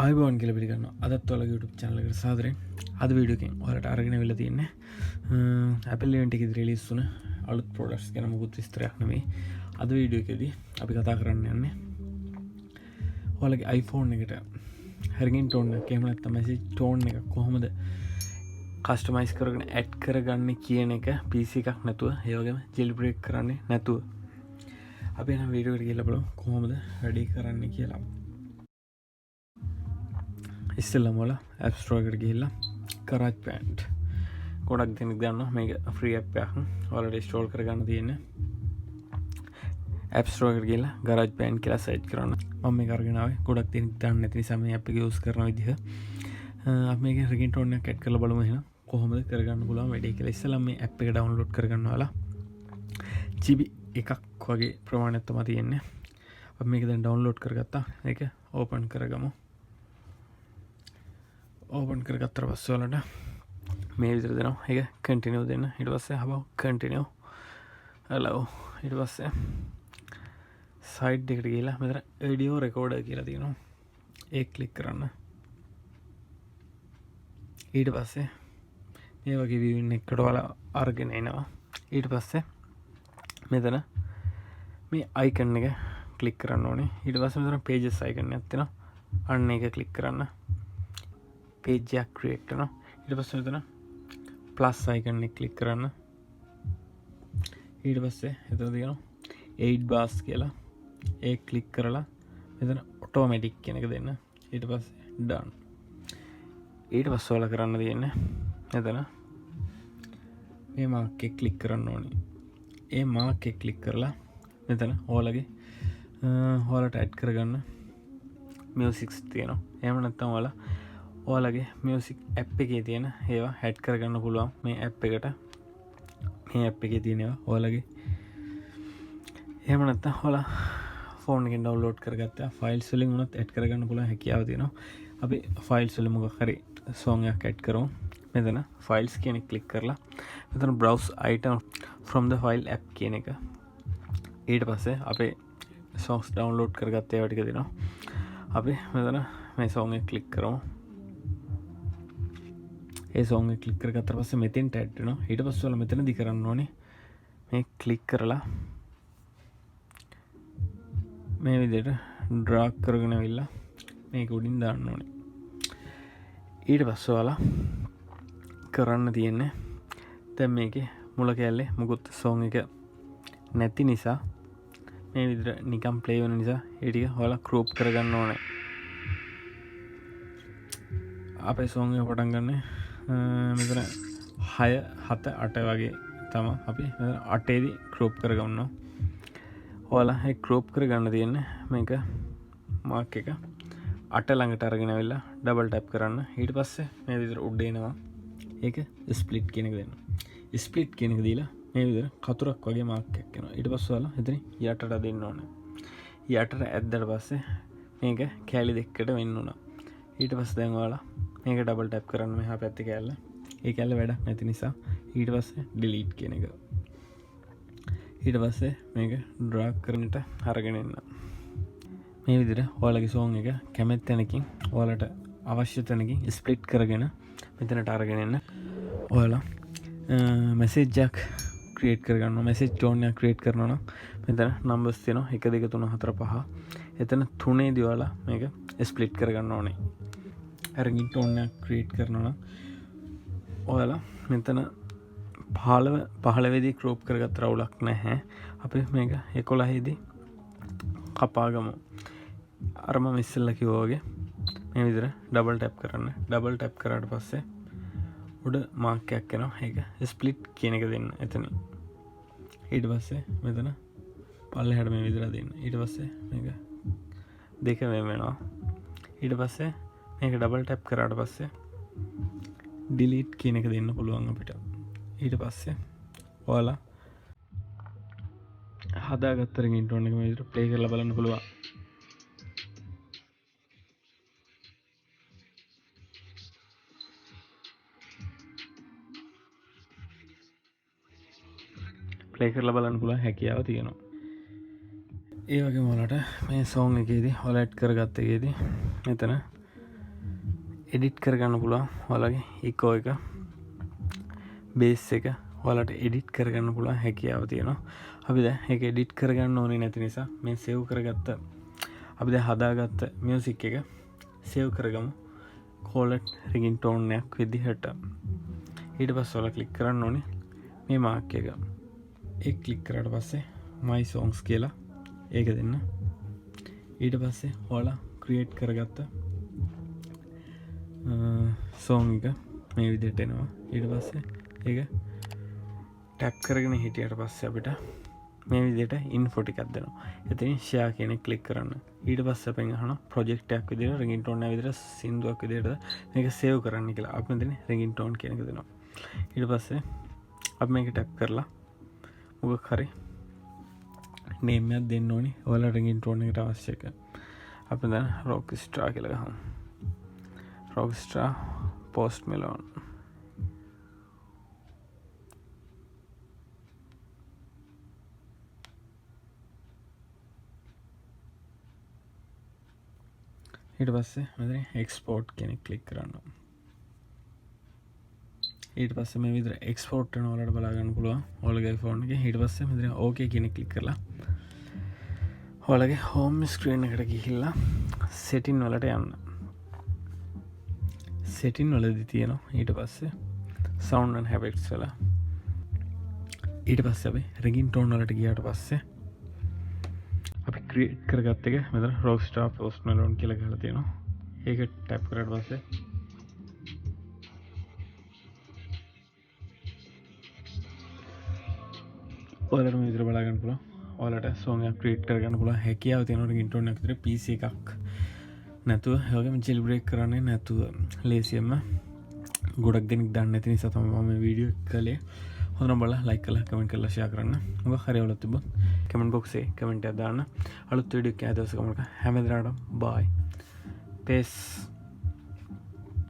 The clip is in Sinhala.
ආයිබෝන් කියලා පිළිගන්නවා. අදත් ඔයාලගේ YouTube channel එකට සාදරයෙන් අද වීඩියෝ එකෙන් ඔයාලට අරගෙන අවිල්ලා තියෙන්නේ Apple event එකේදී රිලීස් වුණ අලුත් products ගැන මුකුත් විස්තරයක් නෙමෙයි. අද වීඩියෝ එකේදී අපි කතා කරන්න යන්නේ ඔයාලගේ iPhone එකට ringing tone එක එහෙම නැත්නම් message tone එක කොහොමද customize කරගෙන add කරගන්නේ කියන එක PC එකක් නැතුව ඒ වගේම jailbreak කරන්නේ නැතුව අපි යන වීඩියෝ එකට ගිහලා බලමු කොහොමද වැඩි කරන්නේ කියලා. ඉස්සෙල්ලම ඔයාලා App Store එකට ගිහිල්ලා GarageBand ගොඩක් දෙනෙක් දන්නවා මේක free app එකක්. ඔයාලට install කරගන්න තියෙන්නේ App Store එකට ගිහිල්ලා GarageBand කියලා search කරන්න. මම මේක අරගෙන ආවේ ගොඩක් දෙනෙක් දන්නේ නැති නිසා මේ app එක use කරන විදිහ. අපි මේකේ ringing tone එකක් add කරලා බලමු එහෙනම් කොහොමද කරගන්න පුළුවන් වැඩේ කියලා. ඉස්සෙල්ලම මේ app එක download කරගන්න ඔයාලා GB එකක් වගේ ප්‍රමාණයක් තමයි තියෙන්නේ. අපි මේක දැන් download කරගත්තා. මේක open කරගමු. ඕපන් කරගත්තට පස්සේ ඔයාලට මේ විදිහට දෙනවා. ඒක කන්ටිනියු දෙන්න. ඊට පස්සේ හබව කන්ටිනියු allow. ඊට පස්සේ සයිඩ් එකට ගිහලා මෙතන audio recorder කියලා තියෙනවා. ඒක ක්ලික් කරන්න. ඊට පස්සේ මේ වගේ view එකකට ඔයාලා අරගෙන එනවා. ඊට පස්සේ මෙතන මේ icon එක ක්ලික් කරන්න ඕනේ. ඊට පස්සේ මෙතන pages icon එකක් තියෙනවා. අන්න ඒක ක්ලික් කරන්න. page එක create කරනවා. ඊට පස්සේ මෙතන plus icon එක click කරන්න. ඊට පස්සේ එතන තියෙනවා 8 bars කියලා. ඒක click කරලා මෙතන automatic කියන එක දෙන්න. ඊට පස්සේ done. ඊට පස්සේ ඔයාලා කරන්න තියෙන්නේ මෙතන මේ mark එක click කරන්න ඕනේ. ඒ mark එක click කරලා මෙතන ඔයාලගේ ඔයාලට add කරගන්න musics තියෙනවා. එහෙම නැත්නම් ඔයාලගේ music app එකේ තියෙන ඒවා add කරගන්න පුළුවන් මේ app එකට. මේ app එකේ තියෙන ඒවා ඔයාලගේ එහෙම නැත්නම් ඔයාලා phone එකෙන් download කරගත්ත files වලින් උනත් add කරගන්න පුළුවන් හැකියාව තියෙනවා. අපි files වල මොකක් හරි song එකක් add කරමු. මෙතන files කියන එක click කරලා මෙතන browse item from the file app කියන එක. ඊට පස්සේ අපේ songs download කරගත්ත ඒවා ටික දෙනවා. අපි මෙතන මේ song එක click කරමු. ඒ song එක click කරගත්ත පස්සේ මෙතෙන්ට add වෙනවා. ඊට පස්සේ ඔයාලා මෙතනදී කරන්න ඕනේ මේ click කරලා මේ විදිහට drag කරගෙන අවිල්ලා මේක උඩින් දාන්න ඕනේ. ඊට පස්සේ ඔයාලා කරන්න තියෙන්නේ දැන් මේකේ මුල කැලේ මුකුත් song එක නැති නිසා මේ විදිහට නිකන් play වෙන නිසා ඒ ටික ඔයාලා crop කරගන්න ඕනේ. අපේ song එක පටන් ගන්නේ මෙතන 6 7 8 වගේ තමයි අපි මෙතන 8 දී crop කරගන්නවා. ඔයාලා ඒ crop කරගන්න තියෙන්නේ මේක mark එක 8 ළඟට අරගෙන ආවිල්ලා double tap කරන්න. ඊට පස්සේ මේ විදිහට උඩ එනවා. ඒක split කියන එක දෙන්න. split කියන එක දීලා මේ විදිහට කතුරක් වගේ mark එකක් එනවා. ඊට පස්සේ ඔයාලා එතන යටට දෙන්න ඕනේ. යටට ඇද්දට පස්සේ මේක කැලි දෙකකට වෙන්න උනා. ඊට පස්සේ දැන් ඔයාලා මේක ඩබල් ටැප් කරන්න මෙහා පැත්තේ කැල්ල. ඒ කැල්ල වැඩක් නැති නිසා ඊට පස්සේ delete කියන එක. ඊට පස්සේ මේක drag කරන්නට අරගෙන එන්න. මේ විදිහට ඔයාලගේ song එක කැමති තැනකින් ඔයාලට අවශ්‍ය තැනකින් split කරගෙන මෙතනට අරගෙන එන්න. ඔයාලා message එකක් create කරගන්නවා. message tone එකක් create කරනවා නම් මෙතන numbers තියෙනවා 1 2 3 4 5. එතන 3 දී ඔයාලා මේක split කරගන්න ඕනේ. ringing tone එක create කරනවා නම් ඔයාලා මෙතන 15 දී crop කරගත්ත රවුලක් නැහැ. අපි මේක 11 දී කපාගමු. අර මම ඉස්සෙල්ලා කිව්වා වගේ මේ විදිහට double tap කරන්න. double tap කරාට පස්සේ උඩ mark එකක් එනවා. ඒක split කියන එක දෙන්න එතන. ඊට පස්සේ මෙතන පල්ලෙහාට මේ විදිහට දෙන්න. ඊට පස්සේ මේක දෙක වෙනවා. ඊට පස්සේ මේක double tap කරාට පස්සේ delete කියන එක දෙන්න පුළුවන් අපිට. ඊට පස්සේ ඔයාලා හදාගත්ත ringing tone එක මේ විදිහට play කරලා බලන්න පුළුවන්. play කරලා බලන්න පුළුවන් හැකියාව තියෙනවා. ඒ වගේම ඔයාලට මේ song එකේදී ඔයාලා add කරගත්ත එකේදී මෙතන එඩිට් කරගන්න පුළුවන් ඔයාලගේ ඉකෝ එක බේස් එක ඔයාලට එඩිට් කරගන්න පුළුවන් හැකියාව තියෙනවා. අපි දැන් ඒක එඩිට් කරගන්න ඕනේ නැති නිසා මේ සේව් කරගත්ත අපි දැන් හදාගත්ත මියුසික් එක සේව් කරගමු කෝලට් රින්ගින් ටෝන් එකක් විදිහට. ඊට පස්සේ ඔයාලා ක්ලික් කරන්න ඕනේ මේ මාක් එක. ඒක ක්ලික් කරාට පස්සේ my songs කියලා ඒක දෙන්න. ඊට පස්සේ ඔයාලා ක්‍රියේට් කරගත්ත song එක මේ විදිහට එනවා. ඊට පස්සේ ඒක ටැප් කරගෙන හිටියට පස්සේ අපිට මේ විදිහට ඉන්ෆෝ ටිකක් දෙනවා. එතනින් ෂෙයා කියන එක ක්ලික් කරන්න. ඊට පස්සේ අපෙන් අහනවා ප්‍රොජෙක්ට් එකක් විදිහට රින්ගින්ටෝන් එක විදිහට සින්දුවක් විදිහට මේක සේව් කරන්න කියලා. අපි මෙතන රින්ගින්ටෝන් කියන එක දෙනවා. ඊට පස්සේ අපි මේක ටැප් කරලා මොකක් හරි නේම් එකක් දෙන්න ඕනේ. ඔයාලා රින්ගින්ටෝන් එකට අවශ්‍ය එක. අපි දැන් රොක්ස්ටාර් කියලා ගහමු. රොක්ස්ටාර් පෝස්ට් මෙලෝන්. ඊට පස්සේ මෙතන එක්ස්පෝර්ට් කෙනෙක් ක්ලික් කරන්න. ඊට පස්සේ මේ විදිහට එක්ස්පෝර්ට් කරන ඔයාලට බලා ගන්න පුළුවන් ඔයාලගේ ෆෝන් එකේ. ඊට පස්සේ මෙතන ඕකේ කියන එක ක්ලික් කරලා ඔයාලගේ හෝම් ස්ක්‍රීන් එකට ගිහිල්ලා සෙටින් වලට යන්න. සෙටින් වලදී තියෙනවා ඊට පස්සේ සවුන්ඩ් ඇන්ඩ් හැබිට්ස් වල. ඊට පස්සේ අපි රින්ගින්ටෝන් වලට ගියාට පස්සේ අපි ක්‍රියේට් කරගත්ත එක මෙතන රොක්ස්ටාර් පෝස්ට් මෙලෝන් කියලා ගහලා තියෙනවා. ඒක ටැප් කරාට පස්සේ ඔයාලට මේ විදිහට බලා ගන්න පුළුවන්. ඔයාලට song එකක් ක්‍රියේට් කරගන්න පුළුවන් හැකියාව තියෙනවා රින්ගින්ටෝන් එක විතර PC එකක් නැතුව. ඒ වගේම ජෙල් බ්‍රේක් කරන්නේ නැතුව ලේසියෙන්ම ගොඩක් දෙනෙක් දන්නේ නැති නිසා තමයි මම මේ වීඩියෝ එක කළේ. හොඳට බලලා ලයික් කරලා කමෙන්ට් කරලා ෂෙයා කරන්න. මොකක් හරි අවුලක් තිබ්බොත් කමෙන්ට් බොක්ස් එකේ කමෙන්ට් එකක් දාන්න. අලුත් වීඩියෝ එකක් ආදවසක මොකක් හැමදාම බයි. peace.